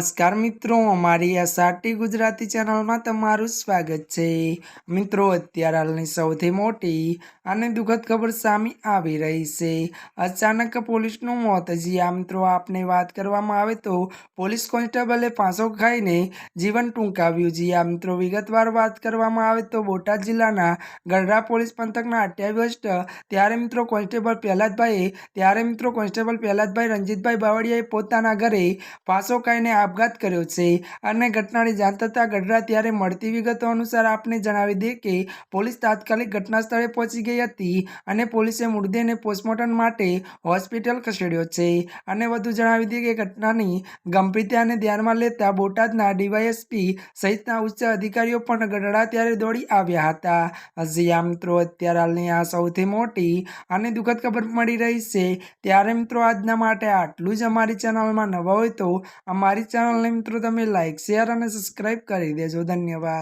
નમસ્કાર મિત્રો, અમારી એસઆરટી ગુજરાતી ચેનલમાં તમારું સ્વાગત છે। મિત્રો, અત્યારે હાલની સૌથી મોટી અને દુઃખદ ખબર સામે આવી રહી છે। અચાનક પોલીસનું મોત। જ્યાં મિત્રો આપને વાત કરવામાં આવે તો પોલીસ કોન્સ્ટેબલે ફાંસો ખાઈને જીવન ટૂંકાવ્યું। જ્યાં મિત્રો વિગતવાર વાત કરવામાં આવે તો બોટાદ જિલ્લાના ગઢડા પોલીસ પંથકના 28 ત્યારે મિત્રો કોન્સ્ટેબલ પ્રહલાદભાઈ રણજીતભાઈ બાવળિયાએ પોતાના ઘરે ફાંસો ખાઈને આપઘાત કર્યો છે। અને ઘટનાની જાણ થતાં ગઢડા ત્યારે મળતી વિગતો અનુસાર આપને જણાવી દે કે પોલીસ તાત્કાલિક ઘટના સ્થળે પહોંચી ગઈ હતી અને પોલીસે મૃતદેહને પોસ્ટમોર્ટમ માટે હોસ્પિટલ ખસેડ્યો છે। અને વધુ જણાવી દે કે ઘટનાની ગંભીરતાને ધ્યાનમાં લેતા બોટાદના ડીવાયએસપી સહિતના ઉચ્ચ અધિકારીઓ પણ ગઢડા ત્યારે દોડી આવ્યા હતા। જ્યાં મિત્રો અત્યારે હાલની આ સૌથી મોટી અને દુઃખદ ખબર મળી રહી છે। ત્યારે મિત્રો આજના માટે આટલું જ। અમારી ચેનલમાં નવા હોય તો અમારી ચેનલને મિત્રો તમે લાઈક, શેર અને સબસ્ક્રાઈબ કરી દેજો। ધન્યવાદ।